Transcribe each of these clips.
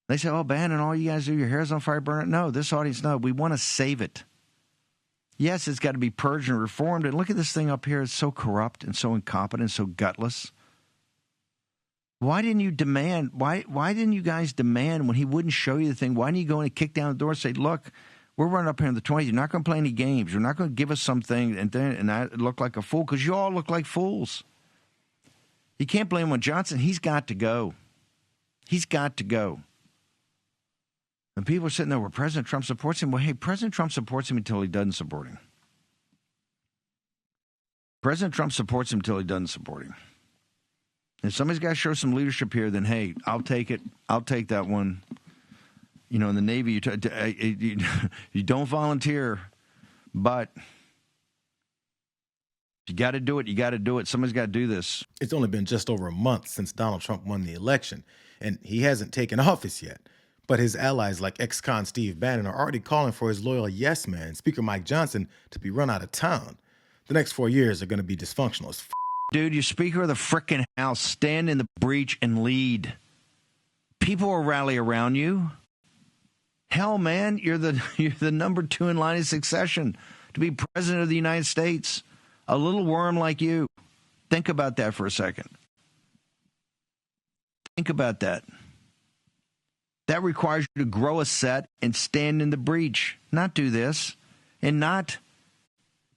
They say, oh, Bannon, all you guys do, your hair's on fire, burn it. No, this audience, no, we want to save it. Yes, it's got to be purged and reformed. And look at this thing up here. It's so corrupt and so incompetent, so gutless. Why didn't you demand, why didn't you guys demand when he wouldn't show you the thing? Why didn't you go and kick down the door and say, look, we're running up here in the 20s. You're not going to play any games. You're not going to give us something. And I look like a fool because you all look like fools. You can't blame him on Johnson. He's got to go. He's got to go. And people are sitting there where President Trump supports him. Well, hey, President Trump supports him until he doesn't support him. President Trump supports him until he doesn't support him. If somebody's got to show some leadership here, then, hey, I'll take it. I'll take that one. You know, in the Navy, you don't volunteer, but you got to do it. You got to do it. Somebody's got to do this. It's only been just over a month since Donald Trump won the election, and he hasn't taken office yet. But his allies like ex-con Steve Bannon are already calling for his loyal yes man, Speaker Mike Johnson, to be run out of town. The next 4 years are going to be dysfunctional as f***. Dude, you're Speaker of the frickin' House. Stand in the breach and lead. People will rally around you. Hell, man, you're the number 2 in line of succession to be president of the United States. A little worm like you. Think about that for a second. Think about that. That requires you to grow a set and stand in the breach, not do this, and not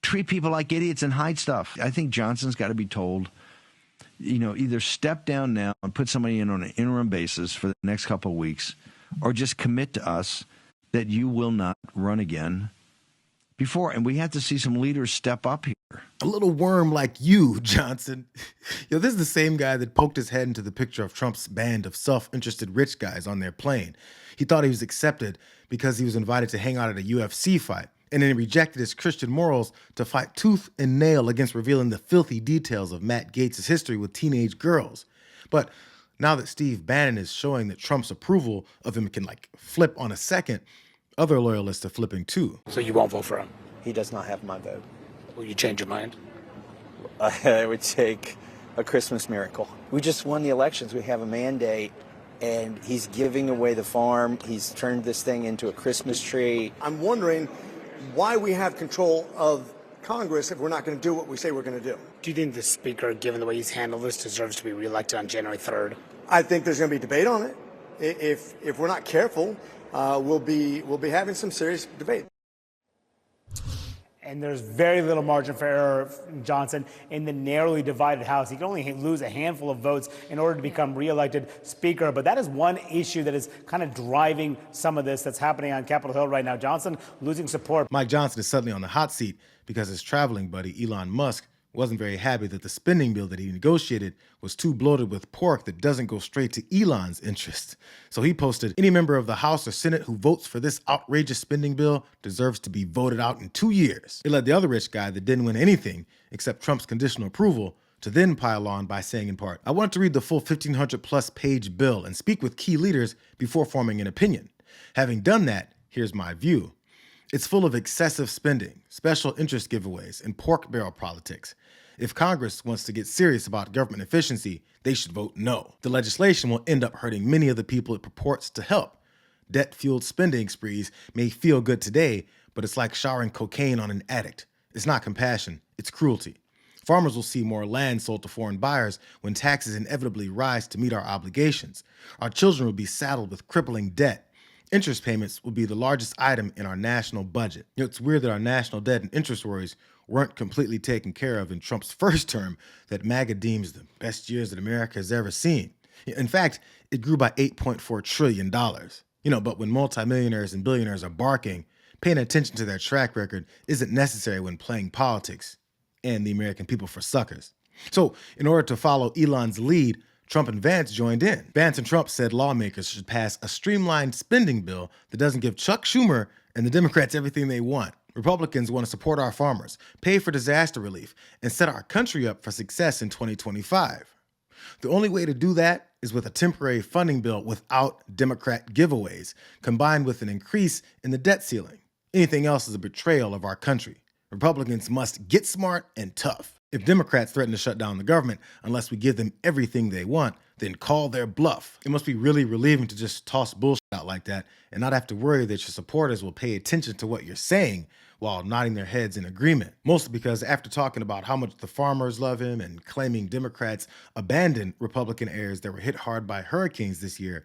treat people like idiots and hide stuff. I think Johnson's got to be told, you know, either step down now and put somebody in on an interim basis for the next couple of weeks, or just commit to us that you will not run again before. And we have to see some leaders step up here. A little worm like you, Johnson. Yo, this is the same guy that poked his head into the picture of Trump's band of self-interested rich guys on their plane. He thought he was accepted because he was invited to hang out at a UFC fight, and then he rejected his Christian morals to fight tooth and nail against revealing the filthy details of Matt Gaetz' history with teenage girls. But now that Steve Bannon is showing that Trump's approval of him can, like, flip on a second, other loyalists are flipping too. So you won't vote for him? He does not have my vote. Will you change your mind? It would take a Christmas miracle. We just won the elections. We have a mandate, and he's giving away the farm. He's turned this thing into a Christmas tree. I'm wondering why we have control of Congress if we're not going to do what we say we're going to do. Do you think the Speaker, given the way he's handled this, deserves to be reelected on January 3rd? I think there's going to be debate on it. If we're not careful, we'll be having some serious debate. And there's very little margin for error, Johnson, in the narrowly divided House. He can only lose a handful of votes in order to become reelected Speaker. But that is one issue that is kind of driving some of this that's happening on Capitol Hill right now. Johnson losing support. Mike Johnson is suddenly on the hot seat because his traveling buddy, Elon Musk, wasn't very happy that the spending bill that he negotiated was too bloated with pork that doesn't go straight to Elon's interest. So he posted, any member of the House or Senate who votes for this outrageous spending bill deserves to be voted out in 2 years. It led the other rich guy that didn't win anything except Trump's conditional approval to then pile on by saying in part, I wanted to read the full 1,500 plus page bill and speak with key leaders before forming an opinion. Having done that, here's my view. It's full of excessive spending, special interest giveaways, and pork barrel politics. If Congress wants to get serious about government efficiency, they should vote no. The legislation will end up hurting many of the people it purports to help. Debt-fueled spending sprees may feel good today, but it's like showering cocaine on an addict. It's not compassion, it's cruelty. Farmers will see more land sold to foreign buyers when taxes inevitably rise to meet our obligations. Our children will be saddled with crippling debt. Interest payments will be the largest item in our national budget. You know, it's weird that our national debt and interest worries weren't completely taken care of in Trump's first term that MAGA deems the best years that America has ever seen. In fact, it grew by $8.4 trillion. But when multimillionaires and billionaires are barking, paying attention to their track record isn't necessary when playing politics and the American people for suckers. So in order to follow Elon's lead, Trump and Vance joined in. Vance and Trump said lawmakers should pass a streamlined spending bill that doesn't give Chuck Schumer and the Democrats everything they want. Republicans want to support our farmers, pay for disaster relief, and set our country up for success in 2025. The only way to do that is with a temporary funding bill without Democrat giveaways, combined with an increase in the debt ceiling. Anything else is a betrayal of our country. Republicans must get smart and tough. If Democrats threaten to shut down the government unless we give them everything they want, then call their bluff. It must be really relieving to just toss bullshit out like that and not have to worry that your supporters will pay attention to what you're saying while nodding their heads in agreement. Mostly because after talking about how much the farmers love him and claiming Democrats abandoned Republican heirs that were hit hard by hurricanes this year,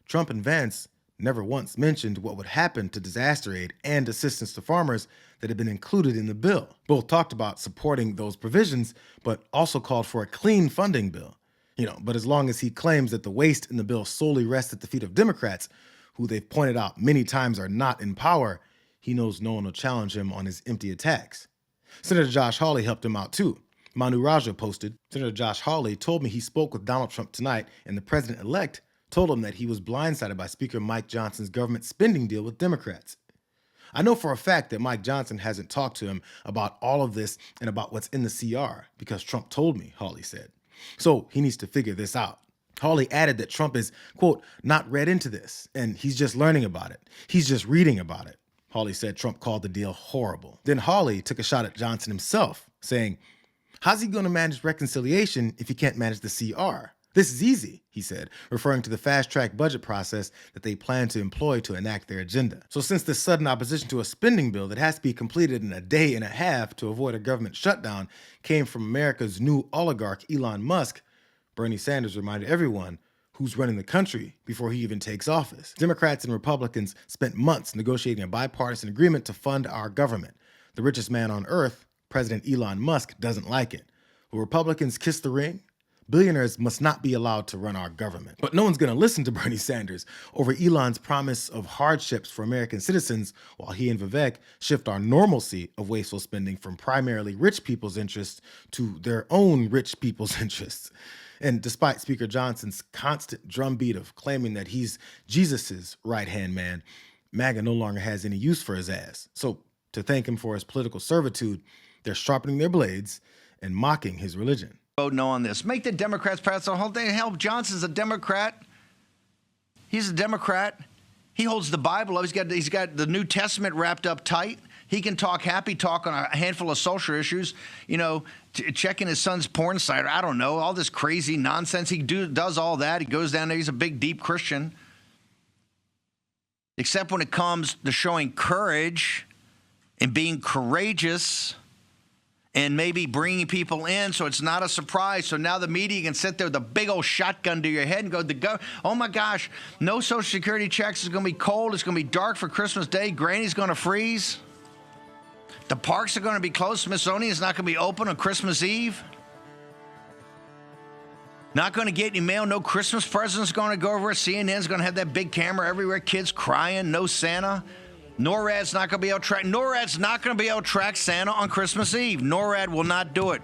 Trump and Vance never once mentioned what would happen to disaster aid and assistance to farmers that had been included in the bill. Both talked about supporting those provisions, but also called for a clean funding bill. But as long as he claims that the waste in the bill solely rests at the feet of Democrats, who they've pointed out many times are not in power, he knows no one will challenge him on his empty attacks. Senator Josh Hawley helped him out too. Manu Raja posted, Senator Josh Hawley told me he spoke with Donald Trump tonight and the president-elect told him that he was blindsided by Speaker Mike Johnson's government spending deal with Democrats. I know for a fact that Mike Johnson hasn't talked to him about all of this and about what's in the CR because Trump told me, Hawley said. So he needs to figure this out. Hawley added that Trump is, quote, not read into this, and he's just learning about it. He's just reading about it. Hawley said Trump called the deal horrible. Then Hawley took a shot at Johnson himself, saying, how's he going to manage reconciliation if he can't manage the CR? This is easy, he said, referring to the fast-track budget process that they plan to employ to enact their agenda. So since this sudden opposition to a spending bill that has to be completed in a day and a half to avoid a government shutdown came from America's new oligarch, Elon Musk, Bernie Sanders reminded everyone who's running the country before he even takes office. Democrats and Republicans spent months negotiating a bipartisan agreement to fund our government. The richest man on earth, President Elon Musk, doesn't like it. Will Republicans kiss the ring? Billionaires must not be allowed to run our government. But no one's going to listen to Bernie Sanders over Elon's promise of hardships for American citizens while he and Vivek shift our normalcy of wasteful spending from primarily rich people's interests to their own rich people's interests. And despite Speaker Johnson's constant drumbeat of claiming that he's Jesus's right-hand man, MAGA no longer has any use for his ass. So to thank him for his political servitude, they're sharpening their blades and mocking his religion. Vote no on this. Make the Democrats pass the whole thing. Hell, Johnson's a Democrat. He's a Democrat. He holds the Bible up. He's got the New Testament wrapped up tight. He can talk happy talk on a handful of social issues, checking his son's porn site. I don't know, all this crazy nonsense. He does all that. He goes down there. He's a big, deep Christian. Except when it comes to showing courage and being courageous and maybe bringing people in so it's not a surprise. So now the media can sit there with a big old shotgun to your head and go, oh my gosh, no Social Security checks. It's going to be cold. It's going to be dark for Christmas Day. Granny's going to freeze. The parks are going to be closed. Smithsonian's not going to be open on Christmas Eve. Not going to get any mail. No Christmas presents going to go over. CNN's going to have that big camera everywhere. Kids crying. No Santa. NORAD's not going to be able to track. NORAD's not going to be able to track Santa on Christmas Eve. NORAD will not do it.